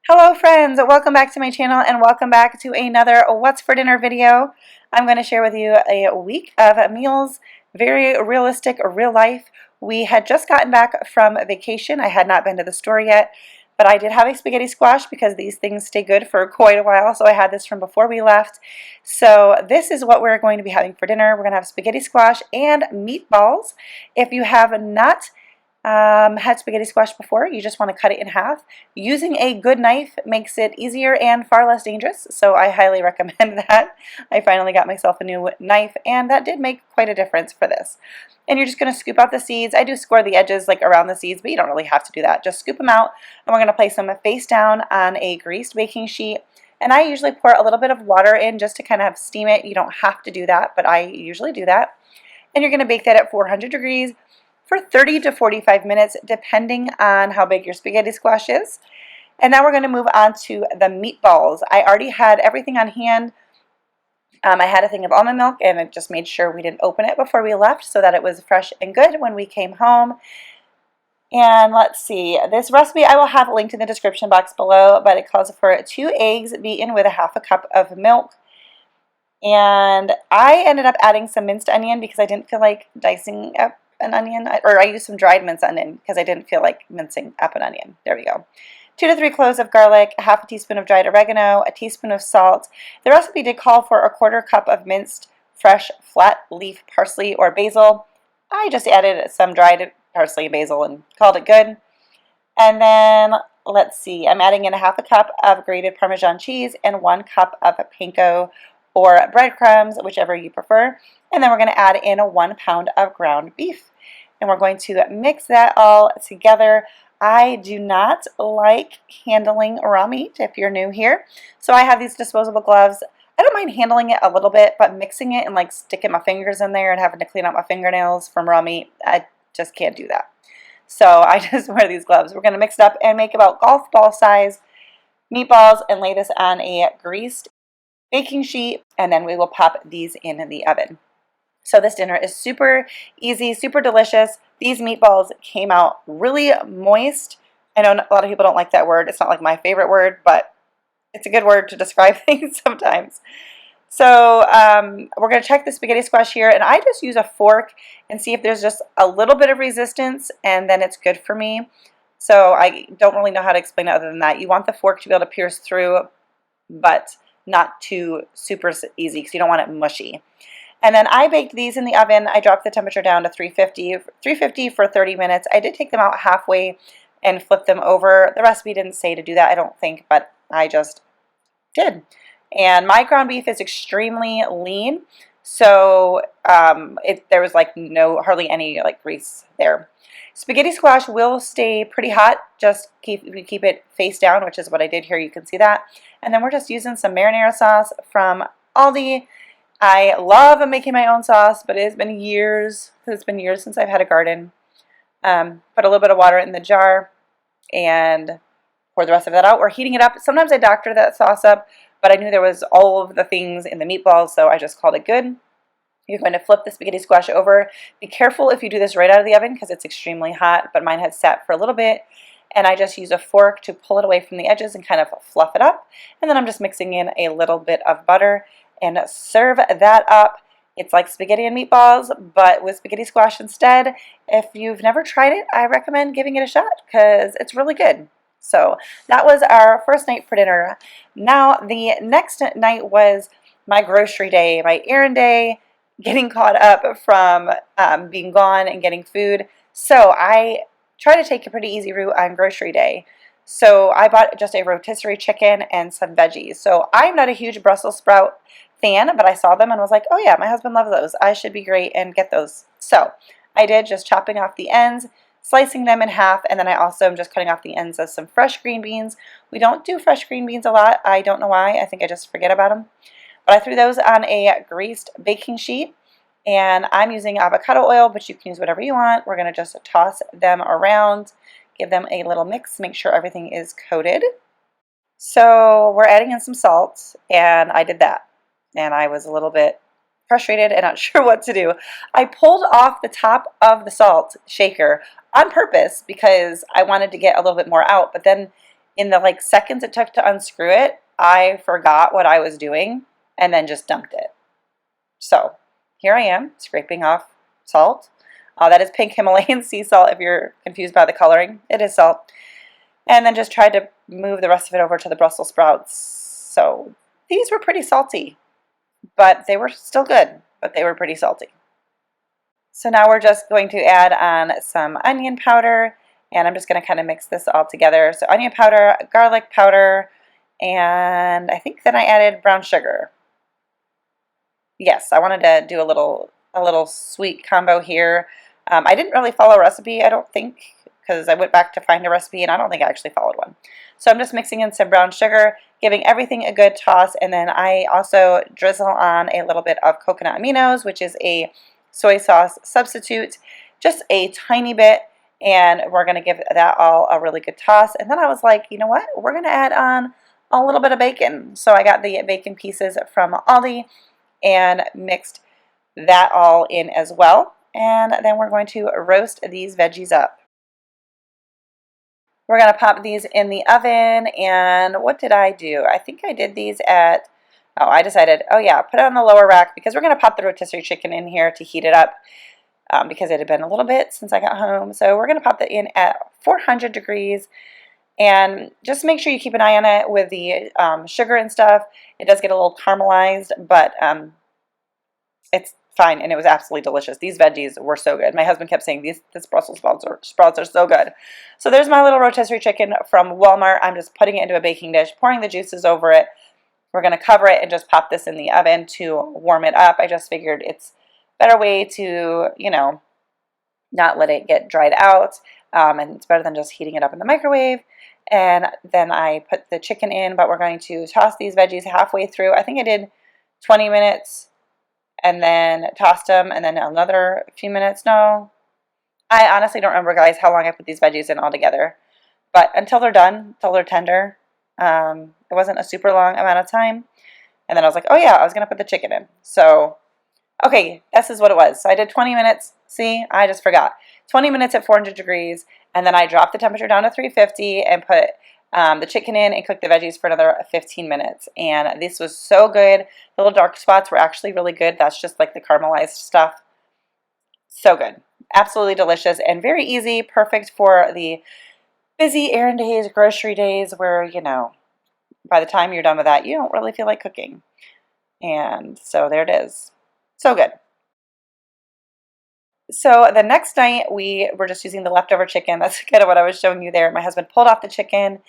Hello friends, welcome back to my channel and welcome back to another What's for Dinner video. I'm going to share with you a week of meals, very realistic, real life. We had just gotten back from vacation. I had not been to the store yet, but I did have a spaghetti squash because these things stay good for quite a while, so I had this from before we left. So this is what we're going to be having for dinner. We're going to have spaghetti squash and meatballs. If you have not had spaghetti squash before, you just want to cut it in half. Using a good knife makes it easier and far less dangerous, so I highly recommend that. I finally got myself a new knife, and that did make quite a difference for this. And you're just going to scoop out the seeds. I do score the edges like around the seeds, but you don't really have to do that. Just scoop them out, and we're going to place them face down on a greased baking sheet. And I usually pour a little bit of water in just to kind of steam it. You don't have to do that, but I usually do that. And you're going to bake that at 400 degrees for 30 to 45 minutes, depending on how big your spaghetti squash is. And now we're going to move on to the meatballs. I already had everything on hand. I had a thing of almond milk, and I just made sure we didn't open it before we left so that it was fresh and good when we came home. And let's see, this recipe I will have linked in the description box below, but it calls for 2 eggs beaten with a half a cup of milk. And I ended up adding some minced onion because I didn't feel like dicing up an onion, or I used some dried minced onion because I didn't feel like mincing up an onion. There we go. 2 to 3 cloves of garlic, a half a teaspoon of dried oregano, a teaspoon of salt. The recipe did call for a 1/4 cup of minced fresh flat leaf parsley or basil. I just added some dried parsley and basil and called it good. And then let's see, I'm adding in a half a cup of grated Parmesan cheese and 1 cup of panko or breadcrumbs, whichever you prefer. And then we're going to add in 1 pound of ground beef. And we're going to mix that all together. I do not like handling raw meat if you're new here. So I have these disposable gloves. I don't mind handling it a little bit, but mixing it and like sticking my fingers in there and having to clean out my fingernails from raw meat, I just can't do that. So I just wear these gloves. We're going to mix it up and make about golf ball size meatballs and lay this on a greased baking sheet, and then we will pop these in the oven. So this dinner is super easy, super delicious. These meatballs came out really moist. I know a lot of people don't like that word. It's not like my favorite word, but it's a good word to describe things sometimes. So we're going to check the spaghetti squash here, and I just use a fork and see if there's just a little bit of resistance, and then it's good for me. So I don't really know how to explain it other than that. You want the fork to be able to pierce through, but not too super easy because you don't want it mushy. And then I baked these in the oven. I dropped the temperature down to 350 for 30 minutes. I did take them out halfway and flip them over. The recipe didn't say to do that, I don't think, but I just did. And my ground beef is extremely lean, so there was like hardly any like grease there. Spaghetti squash will stay pretty hot. Just keep it face down, which is what I did here. You can see that. And then we're just using some marinara sauce from Aldi. I love making my own sauce, but it has been years. It's been years since I've had a garden. Put a little bit of water in the jar and pour the rest of that out. We're heating it up. Sometimes I doctor that sauce up, but I knew there was all of the things in the meatballs, so I just called it good. You're going to flip the spaghetti squash over. Be careful if you do this right out of the oven because it's extremely hot, but mine had sat for a little bit. And I just use a fork to pull it away from the edges and kind of fluff it up. And then I'm just mixing in a little bit of butter and serve that up. It's like spaghetti and meatballs, but with spaghetti squash instead. If you've never tried it, I recommend giving it a shot because it's really good. So that was our first night for dinner. Now the next night was my grocery day, my errand day, getting caught up from being gone and getting food. So I try to take a pretty easy route on grocery day. So I bought just a rotisserie chicken and some veggies. So I'm not a huge Brussels sprout fan, but I saw them and was like, oh yeah, my husband loves those. I should be great and get those. So I did, just chopping off the ends, slicing them in half, and then I also am just cutting off the ends of some fresh green beans. We don't do fresh green beans a lot. I don't know why. I think I just forget about them. But I threw those on a greased baking sheet, and I'm using avocado oil, but you can use whatever you want. We're going to just toss them around, give them a little mix, make sure everything is coated. So we're adding in some salt, and I did that. And I was a little bit frustrated and not sure what to do. I pulled off the top of the salt shaker on purpose because I wanted to get a little bit more out, but then in the like seconds it took to unscrew it, I forgot what I was doing and then just dumped it. So here I am scraping off salt. That is pink Himalayan sea salt if you're confused by the coloring. It is salt. And then just tried to move the rest of it over to the Brussels sprouts. So these were pretty salty, but they were still good, but they were pretty salty. So now we're just going to add on some onion powder, and I'm just going to kind of mix this all together. So onion powder, garlic powder, and I think then I added brown sugar. Yes, I wanted to do a little sweet combo here. I didn't really follow a recipe, I don't think, because I went back to find a recipe and I don't think I actually followed one. So I'm just mixing in some brown sugar, giving everything a good toss, and then I also drizzle on a little bit of coconut aminos, which is a soy sauce substitute, just a tiny bit, and we're going to give that all a really good toss. And then I was like, you know what, we're going to add on a little bit of bacon. So I got the bacon pieces from Aldi and mixed that all in as well. And then we're going to roast these veggies up. We're going to pop these in the oven, and what did I do? I think I did these at, I decided, oh yeah, put it on the lower rack because we're going to pop the rotisserie chicken in here to heat it up because it had been a little bit since I got home. So we're going to pop that in at 400 degrees, and just make sure you keep an eye on it with the sugar and stuff. It does get a little caramelized, but it's fine, and it was absolutely delicious. These veggies were so good. My husband kept saying, this Brussels sprouts are so good. So there's my little rotisserie chicken from Walmart. I'm just putting it into a baking dish, pouring the juices over it. We're going to cover it and just pop this in the oven to warm it up. I just figured it's a better way to, you know, not let it get dried out, and it's better than just heating it up in the microwave. And then I put the chicken in, but we're going to toss these veggies halfway through. I think I did 20 minutes. And then tossed them, and then another few minutes. No, I honestly don't remember, guys, how long I put these veggies in all together. But until they're done, until they're tender, it wasn't a super long amount of time. And then I was like, oh yeah, I was going to put the chicken in. So, okay, this is what it was. So I did 20 minutes. See, I just forgot. 20 minutes at 400 degrees, and then I dropped the temperature down to 350 and put the chicken in and cooked the veggies for another 15 minutes. And this was so good. The little dark spots were actually really good. That's just like the caramelized stuff. So good. Absolutely delicious and very easy. Perfect for the busy errand days, grocery days where, you know, by the time you're done with that, you don't really feel like cooking. And so there it is. So good. So the next night we were just using the leftover chicken. That's kind of what I was showing you there. My husband pulled off the chicken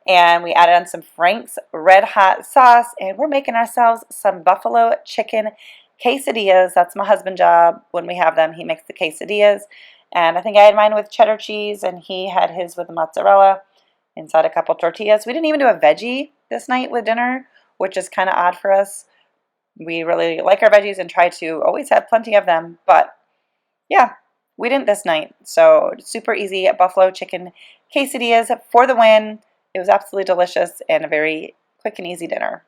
and we added on some Frank's Red Hot sauce, and we're making ourselves some buffalo chicken quesadillas. That's my husband's job. When we have them, he makes the quesadillas. And I think I had mine with cheddar cheese and he had his with mozzarella inside a couple tortillas. We didn't even do a veggie this night with dinner, which is kind of odd for us. We really like our veggies and try to always have plenty of them, but yeah, we didn't this night. So super easy buffalo chicken quesadillas for the win. It was absolutely delicious and a very quick and easy dinner.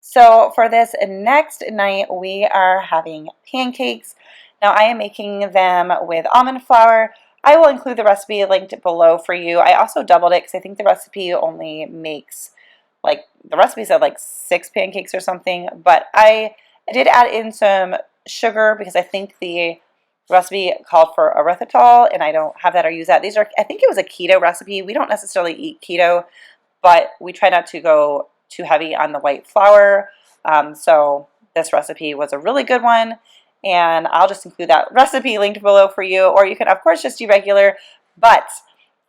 So for this next night, we are having pancakes. Now I am making them with almond flour. I will include the recipe linked below for you. I also doubled it because I think the recipe only makes, like, the recipe said like 6 pancakes or something, but I did add in some sugar because I think the recipe called for erythritol and I don't have that or use that. These are, I think it was a keto recipe. We don't necessarily eat keto, but we try not to go too heavy on the white flour. So this recipe was a really good one, and I'll just include that recipe linked below for you, or you can of course just do regular, but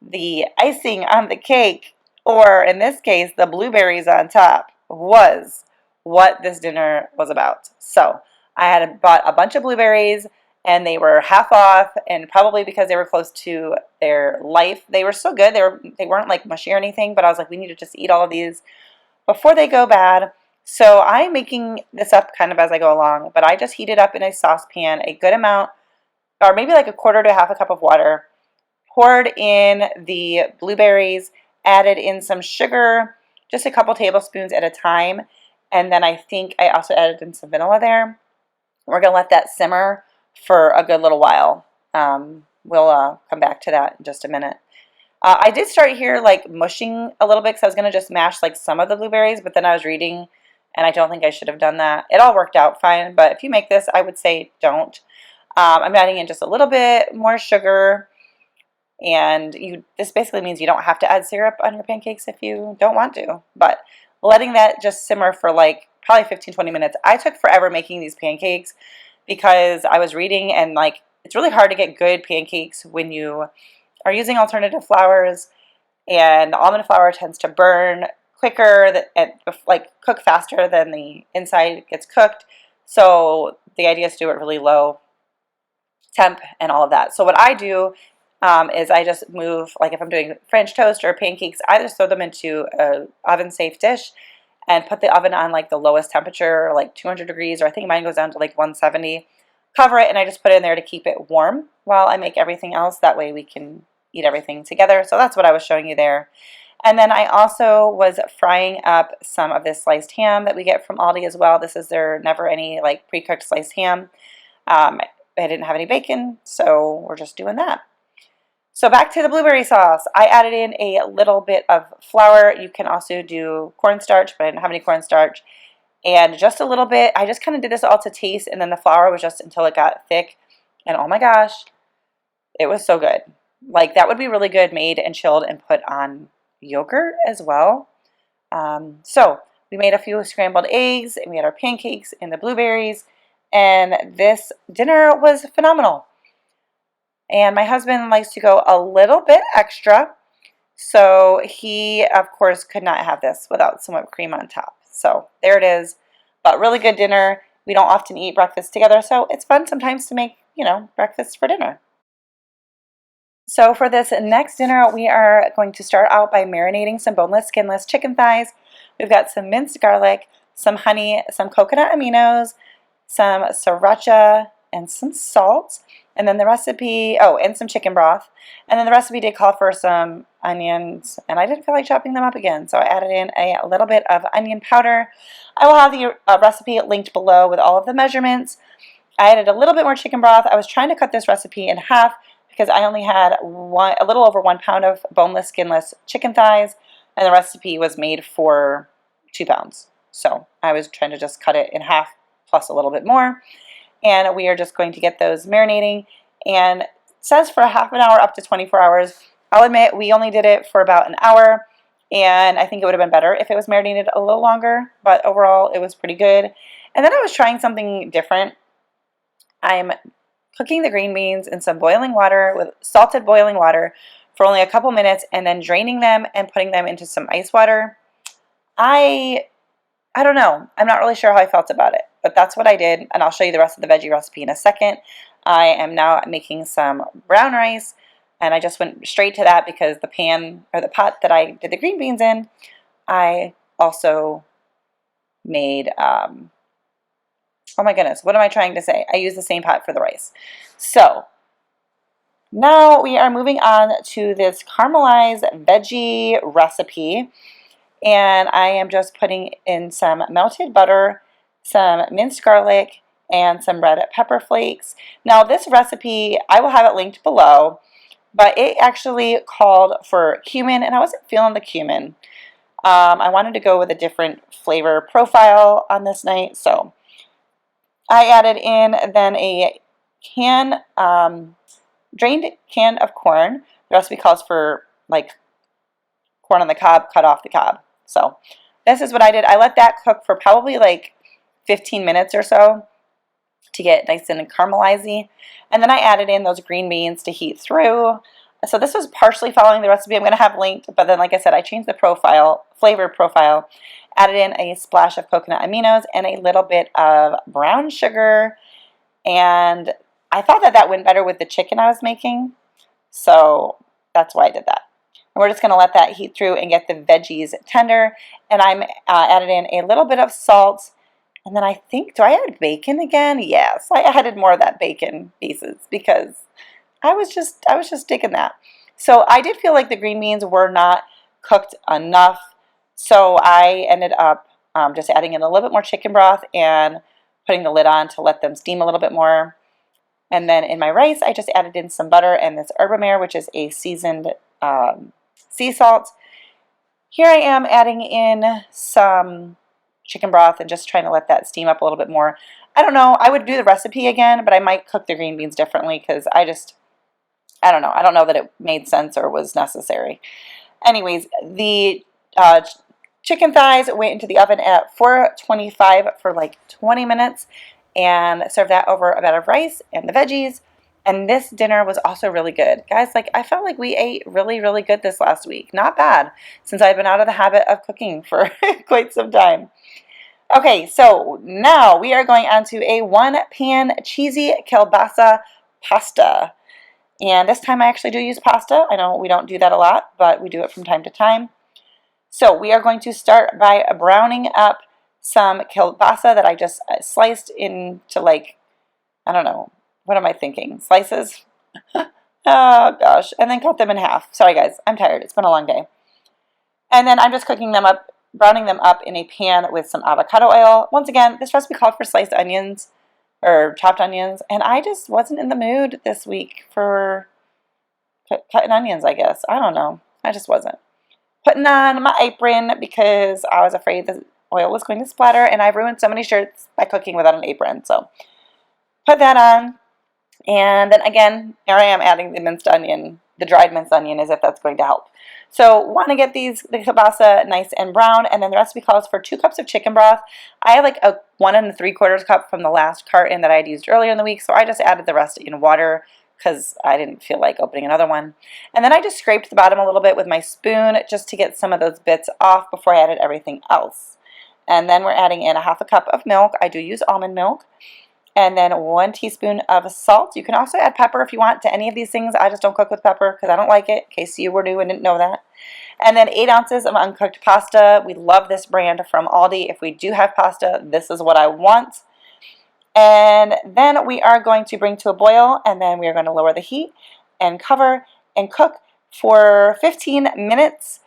the icing on the cake, or in this case the blueberries on top, was what this dinner was about. So I had bought a bunch of blueberries and they were half off, and probably because they were close to their life, they were so good. They weren't like mushy or anything, but I was like, we need to just eat all of these before they go bad. So I'm making this up kind of as I go along, but I just heated up in a saucepan a good amount, or maybe like a quarter to half a cup of water, poured in the blueberries, added in some sugar, just a couple tablespoons at a time, and then I think I also added in some vanilla there. We're going to let that simmer for a good little while. We'll come back to that in just a minute. I did start here like mushing a little bit because I was going to just mash like some of the blueberries, but then I was reading and I don't think I should have done that. It all worked out fine, but if you make this, I would say don't. I'm adding in just a little bit more sugar, and this basically means you don't have to add syrup on your pancakes if you don't want to, but letting that just simmer for like probably 15-20 minutes. I took forever making these pancakes because I was reading, and like it's really hard to get good pancakes when you are using alternative flours, and almond flour tends to burn quicker and like cook faster than the inside gets cooked. So the idea is to do it really low temp and all of that. So what I do is I just move, like if I'm doing French toast or pancakes, I just throw them into a oven safe dish and put the oven on like the lowest temperature, like 200 degrees, or I think mine goes down to like 170. Cover it, and I just put it in there to keep it warm while I make everything else. That way we can eat everything together. So that's what I was showing you there. And then I also was frying up some of this sliced ham that we get from Aldi as well. This is their Never Any like pre-cooked sliced ham. I didn't have any bacon, so we're just doing that. So back to the blueberry sauce. I added in a little bit of flour. You can also do cornstarch, but I didn't have any cornstarch. And just a little bit. I just kind of did this all to taste, and then the flour was just until it got thick. And oh my gosh, it was so good. Like that would be really good made and chilled and put on yogurt as well. So we made a few scrambled eggs, and we had our pancakes and the blueberries, and this dinner was phenomenal. And my husband likes to go a little bit extra, so he, of course, could not have this without some whipped cream on top. So there it is, but really good dinner. We don't often eat breakfast together, so it's fun sometimes to make, breakfast for dinner. So for this next dinner, we are going to start out by marinating some boneless, skinless chicken thighs. We've got some minced garlic, some honey, some coconut aminos, some sriracha, and some salt. And then the recipe, and some chicken broth. And then the recipe did call for some onions, and I didn't feel like chopping them up again, so I added in a little bit of onion powder. I will have the recipe linked below with all of the measurements. I added a little bit more chicken broth. I was trying to cut this recipe in half because I only had a little over 1 pound of boneless, skinless chicken thighs, and the recipe was made for 2 pounds. So I was trying to just cut it in half plus a little bit more. And we are just going to get those marinating, and it says for half an hour up to 24 hours. I'll admit we only did it for about an hour, and I think it would have been better if it was marinated a little longer, but overall it was pretty good. And then I was trying something different. I'm cooking the green beans in some boiling water with salted boiling water for only a couple minutes, and then draining them and putting them into some ice water. I don't know. I'm not really sure how I felt about it, but that's what I did, and I'll show you the rest of the veggie recipe in a second. I am now making some brown rice, and I just went straight to that because the pan or the pot that I did the green beans in, I also made, oh my goodness, what am I trying to say? I used the same pot for the rice. So now we are moving on to this caramelized veggie recipe. And I am just putting in some melted butter, some minced garlic, and some red pepper flakes. Now this recipe, I will have it linked below, but it actually called for cumin, and I wasn't feeling the cumin. I wanted to go with a different flavor profile on this night, so I added in then a drained can of corn. The recipe calls for like corn on the cob, cut off the cob. So this is what I did. I let that cook for probably like 15 minutes or so to get nice and caramelized. And then I added in those green beans to heat through. So this was partially following the recipe I'm going to have linked, but then like I said, I changed the flavor profile, added in a splash of coconut aminos and a little bit of brown sugar. And I thought that went better with the chicken I was making. So that's why I did that. And we're just going to let that heat through and get the veggies tender. And I'm added in a little bit of salt. And then I think, do I add bacon again? Yes, I added more of that bacon pieces because I was just digging that. So I did feel like the green beans were not cooked enough. So I ended up just adding in a little bit more chicken broth and putting the lid on to let them steam a little bit more. And then in my rice, I just added in some butter and this herbamare, which is a seasoned sea salt. Here I am adding in some chicken broth and just trying to let that steam up a little bit more. I don't know. I would do the recipe again, but I might cook the green beans differently because I don't know. I don't know that it made sense or was necessary. Anyways, the chicken thighs went into the oven at 425 for like 20 minutes and served that over a bed of rice and the veggies. And this dinner was also really good. Guys, like I felt like we ate really, really good this last week. Not bad, since I've been out of the habit of cooking for quite some time. Okay, so now we are going on to a one-pan cheesy Kelbasa pasta. And this time I actually do use pasta. I know we don't do that a lot, but we do it from time to time. So we are going to start by browning up some kielbasa that I just sliced into, like, I don't know, what am I thinking? Slices? Oh gosh, and then cut them in half. Sorry guys, I'm tired. It's been a long day. And then I'm just cooking them up, browning them up in a pan with some avocado oil. Once again, this recipe called for sliced onions or chopped onions, and I just wasn't in the mood this week for cutting onions, I guess. I don't know. I just wasn't. Putting on my apron because I was afraid the oil was going to splatter, and I've ruined so many shirts by cooking without an apron. So put that on, and then again, here I am adding the minced onion, the dried minced onion, as if that's going to help. So want to get the kielbasa nice and brown, and then the recipe calls for 2 cups of chicken broth. I had like a 1 3/4 cup from the last carton that I had used earlier in the week, so I just added the rest in water because I didn't feel like opening another one. And then I just scraped the bottom a little bit with my spoon just to get some of those bits off before I added everything else. And then we're adding in a 1/2 cup of milk. I do use almond milk. And then 1 teaspoon of salt. You can also add pepper if you want to any of these things. I just don't cook with pepper because I don't like it, in case you were new and didn't know that. And then 8 ounces of uncooked pasta. We love this brand from Aldi. If we do have pasta, this is what I want. And then we are going to bring to a boil, and then we are going to lower the heat and cover and cook for 15 minutes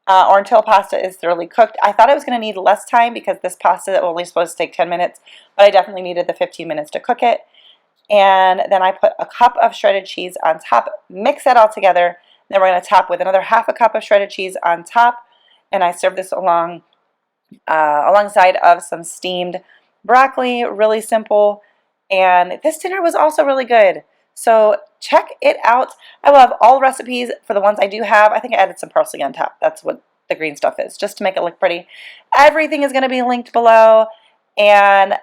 or until pasta is thoroughly cooked. I thought I was going to need less time because this pasta is only supposed to take 10 minutes, but I definitely needed the 15 minutes to cook it. And then I put a cup of shredded cheese on top, mix that all together. Then we're going to top with another 1/2 cup of shredded cheese on top, and I serve this alongside of some steamed broccoli. Really simple, and this dinner was also really good. So check it out. I will have all recipes for the ones I do have. I think I added some parsley on top. That's what the green stuff is, just to make it look pretty. Everything is going to be linked below, and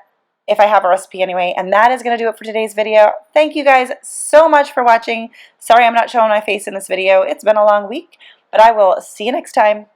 if I have a recipe anyway. And that is going to do it for today's video. Thank you guys so much for watching. Sorry I'm not showing my face in this video. It's been a long week, but I will see you next time.